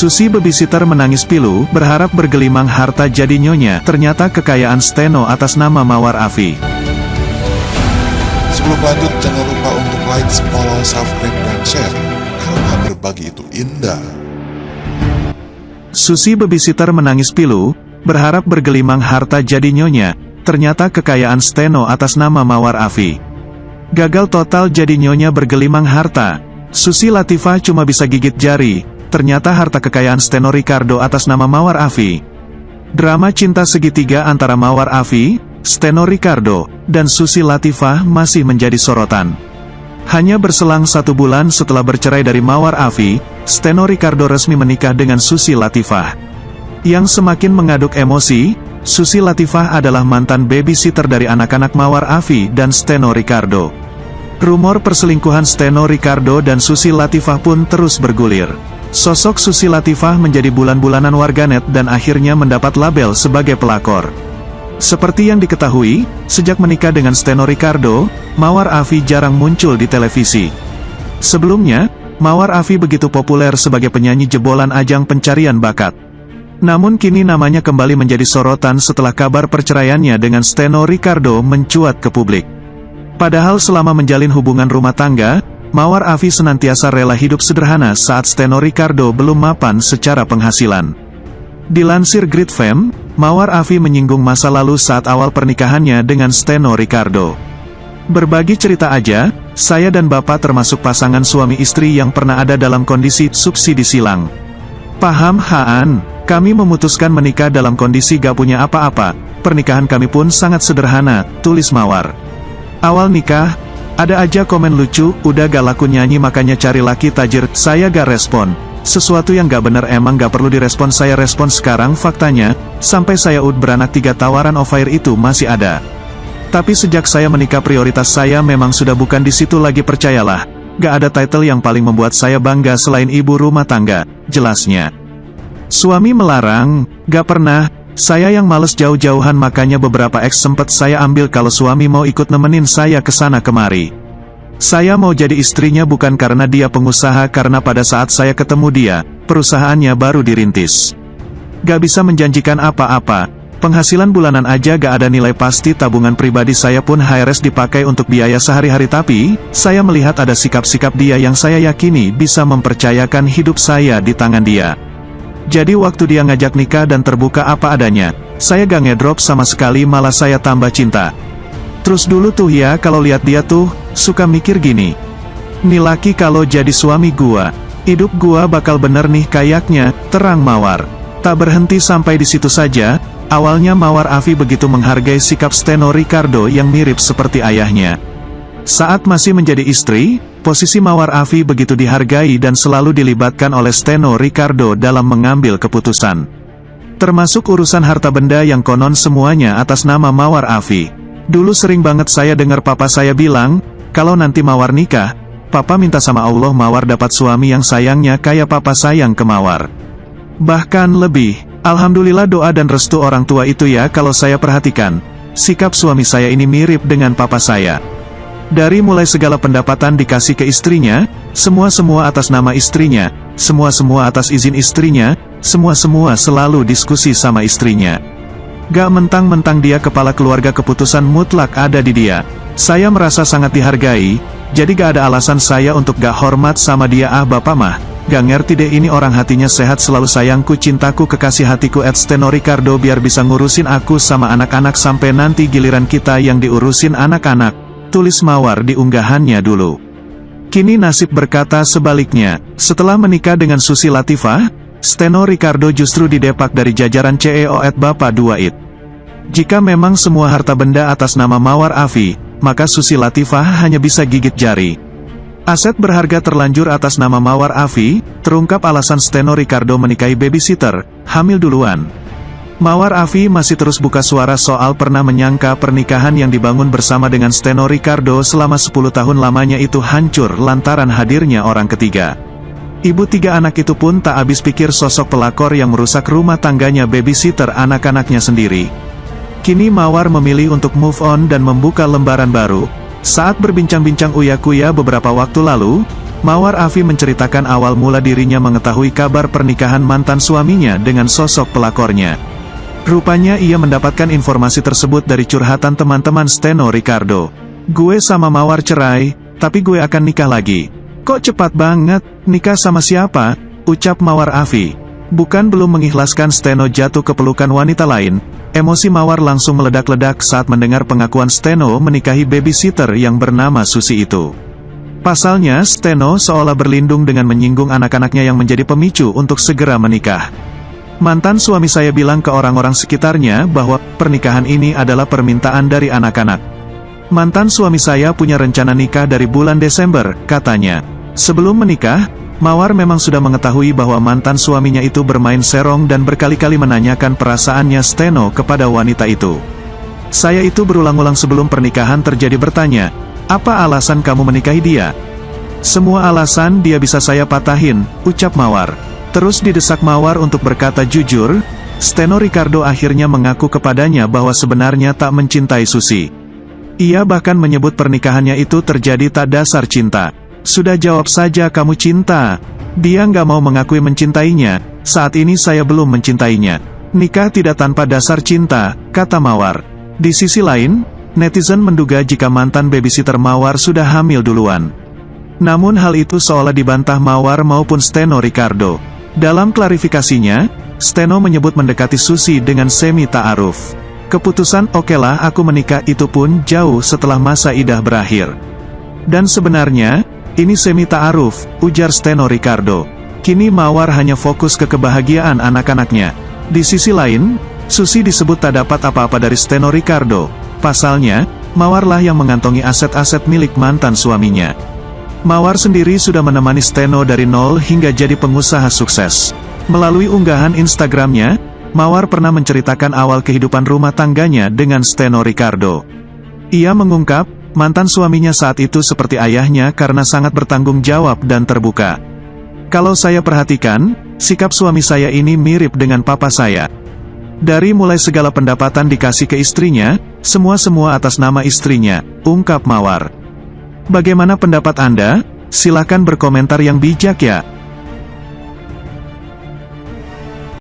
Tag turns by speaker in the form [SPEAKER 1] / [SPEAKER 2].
[SPEAKER 1] Susi babysitter menangis pilu, berharap bergelimang harta jadi nyonya, ternyata kekayaan Steno atas nama Mawar Afi.
[SPEAKER 2] Sebelum lanjut, jangan lupa untuk like, follow, subscribe, dan share, karena berbagi itu indah.
[SPEAKER 1] Susi babysitter menangis pilu, berharap bergelimang harta jadi nyonya, ternyata kekayaan Steno atas nama Mawar Afi. Gagal total jadi nyonya bergelimang harta. Susi Latifah cuma bisa gigit jari, ternyata harta kekayaan Steno Ricardo atas nama Mawar Afi. Drama cinta segitiga antara Mawar Afi, Steno Ricardo, dan Susi Latifah masih menjadi sorotan. Hanya berselang 1 bulan setelah bercerai dari Mawar Afi, Steno Ricardo resmi menikah dengan Susi Latifah. Yang semakin mengaduk emosi, Susi Latifah adalah mantan babysitter dari anak-anak Mawar Afi dan Steno Ricardo. Rumor perselingkuhan Steno Ricardo dan Susi Latifah pun terus bergulir. Sosok Susi Latifah menjadi bulan-bulanan warganet dan akhirnya mendapat label sebagai pelakor. Seperti yang diketahui, sejak menikah dengan Steno Ricardo, Mawar Afi jarang muncul di televisi. Sebelumnya, Mawar Afi begitu populer sebagai penyanyi jebolan ajang pencarian bakat. Namun kini namanya kembali menjadi sorotan setelah kabar perceraiannya dengan Steno Ricardo mencuat ke publik. Padahal selama menjalin hubungan rumah tangga, Mawar Afi senantiasa rela hidup sederhana saat Steno Ricardo belum mapan secara penghasilan. Dilansir Grid Fame, Mawar Afi menyinggung masa lalu saat awal pernikahannya dengan Steno Ricardo. Berbagi cerita aja, saya dan Bapak termasuk pasangan suami istri yang pernah ada dalam kondisi subsidi silang. Paham Haan, kami memutuskan menikah dalam kondisi gak punya apa-apa, pernikahan kami pun sangat sederhana, tulis Mawar. Awal nikah, ada aja komen lucu, udah gak laku nyanyi makanya cari laki tajir, saya gak respon. Sesuatu yang gak bener emang gak perlu direspon, saya respon sekarang faktanya, sampai saya beranak 3 tawaran off-air itu masih ada. Tapi sejak saya menikah prioritas saya memang sudah bukan di situ lagi, percayalah. Gak ada title yang paling membuat saya bangga selain ibu rumah tangga, jelasnya. Suami melarang, gak pernah. Saya yang males jauh-jauhan makanya beberapa eks sempet saya ambil kalau suami mau ikut nemenin saya kesana kemari. Saya mau jadi istrinya bukan karena dia pengusaha, karena pada saat saya ketemu dia, perusahaannya baru dirintis. Gak bisa menjanjikan apa-apa, penghasilan bulanan aja gak ada nilai pasti, tabungan pribadi saya pun HRS dipakai untuk biaya sehari-hari, tapi saya melihat ada sikap-sikap dia yang saya yakini bisa mempercayakan hidup saya di tangan dia. Jadi waktu dia ngajak nikah dan terbuka apa adanya, saya gak ngedrop sama sekali, malah saya tambah cinta. Terus dulu tuh ya kalau lihat dia tuh, suka mikir gini. Nih laki kalau jadi suami gua, hidup gua bakal bener nih kayaknya, terang Mawar. Tak berhenti sampai di situ saja, awalnya Mawar Afi begitu menghargai sikap Steno Ricardo yang mirip seperti ayahnya. Saat masih menjadi istri, posisi Mawar Afi begitu dihargai dan selalu dilibatkan oleh Steno Ricardo dalam mengambil keputusan. Termasuk urusan harta benda yang konon semuanya atas nama Mawar Afi. Dulu sering banget saya dengar papa saya bilang, kalau nanti Mawar nikah, papa minta sama Allah Mawar dapat suami yang sayangnya kayak papa sayang ke Mawar. Bahkan lebih, alhamdulillah doa dan restu orang tua itu ya kalau saya perhatikan. Sikap suami saya ini mirip dengan papa saya. Dari mulai segala pendapatan dikasih ke istrinya, semua-semua atas nama istrinya, semua-semua atas izin istrinya, semua-semua selalu diskusi sama istrinya. Gak mentang-mentang dia kepala keluarga, keputusan mutlak ada di dia. Saya merasa sangat dihargai, jadi gak ada alasan saya untuk gak hormat sama dia. Bapak mah, gak ngerti deh ini orang hatinya sehat, selalu sayangku, cintaku, kekasih hatiku @Steno Ricardo biar bisa ngurusin aku sama anak-anak sampai nanti giliran kita yang diurusin anak-anak. Tulis Mawar di unggahannya dulu. Kini nasib berkata sebaliknya, setelah menikah dengan Susi Latifah, Steno Ricardo justru didepak dari jajaran CEO Bapak 2 It. Jika memang semua harta benda atas nama Mawar Afi, maka Susi Latifah hanya bisa gigit jari. Aset berharga terlanjur atas nama Mawar Afi, terungkap alasan Steno Ricardo menikahi babysitter, hamil duluan. Mawar Afi masih terus buka suara soal pernah menyangka pernikahan yang dibangun bersama dengan Steno Ricardo selama 10 tahun lamanya itu hancur lantaran hadirnya orang ketiga. Ibu 3 anak itu pun tak habis pikir sosok pelakor yang merusak rumah tangganya babysitter anak-anaknya sendiri. Kini Mawar memilih untuk move on dan membuka lembaran baru. Saat berbincang-bincang uya-kuya beberapa waktu lalu, Mawar Afi menceritakan awal mula dirinya mengetahui kabar pernikahan mantan suaminya dengan sosok pelakornya. Rupanya ia mendapatkan informasi tersebut dari curhatan teman-teman Steno Ricardo. "Gue sama Mawar cerai, tapi gue akan nikah lagi." "Kok cepat banget? Nikah sama siapa?" ucap Mawar Afi. Bukan belum mengikhlaskan Steno jatuh ke pelukan wanita lain, emosi Mawar langsung meledak-ledak saat mendengar pengakuan Steno menikahi babysitter yang bernama Susi itu. Pasalnya, Steno seolah berlindung dengan menyinggung anak-anaknya yang menjadi pemicu untuk segera menikah. "Mantan suami saya bilang ke orang-orang sekitarnya bahwa pernikahan ini adalah permintaan dari anak-anak. Mantan suami saya punya rencana nikah dari bulan Desember," katanya. Sebelum menikah, Mawar memang sudah mengetahui bahwa mantan suaminya itu bermain serong dan berkali-kali menanyakan perasaannya Steno kepada wanita itu. "Saya itu berulang-ulang sebelum pernikahan terjadi bertanya, 'Apa alasan kamu menikahi dia?' Semua alasan dia bisa saya patahin," ucap Mawar. Terus didesak Mawar untuk berkata jujur, Steno Ricardo akhirnya mengaku kepadanya bahwa sebenarnya tak mencintai Susi. Ia bahkan menyebut pernikahannya itu terjadi tak dasar cinta. "Sudah jawab saja kamu cinta." Dia nggak mau mengakui mencintainya. "Saat ini saya belum mencintainya. Nikah tidak tanpa dasar cinta," kata Mawar. Di sisi lain, netizen menduga jika mantan babysitter Mawar sudah hamil duluan. Namun hal itu seolah dibantah Mawar maupun Steno Ricardo. Dalam klarifikasinya, Steno menyebut mendekati Susi dengan semi ta'aruf. Keputusan "okelah aku menikah" itu pun jauh setelah masa idah berakhir. "Dan sebenarnya, ini semi ta'aruf," ujar Steno Ricardo. Kini Mawar hanya fokus ke kebahagiaan anak-anaknya. Di sisi lain, Susi disebut tak dapat apa-apa dari Steno Ricardo. Pasalnya, Mawarlah yang mengantongi aset-aset milik mantan suaminya. Mawar sendiri sudah menemani Steno dari nol hingga jadi pengusaha sukses. Melalui unggahan Instagramnya, Mawar pernah menceritakan awal kehidupan rumah tangganya dengan Steno Ricardo. Ia mengungkap, mantan suaminya saat itu seperti ayahnya karena sangat bertanggung jawab dan terbuka. "Kalau saya perhatikan, sikap suami saya ini mirip dengan papa saya. Dari mulai segala pendapatan dikasih ke istrinya, semua atas nama istrinya," ungkap Mawar. Bagaimana pendapat Anda? Silakan berkomentar yang bijak ya.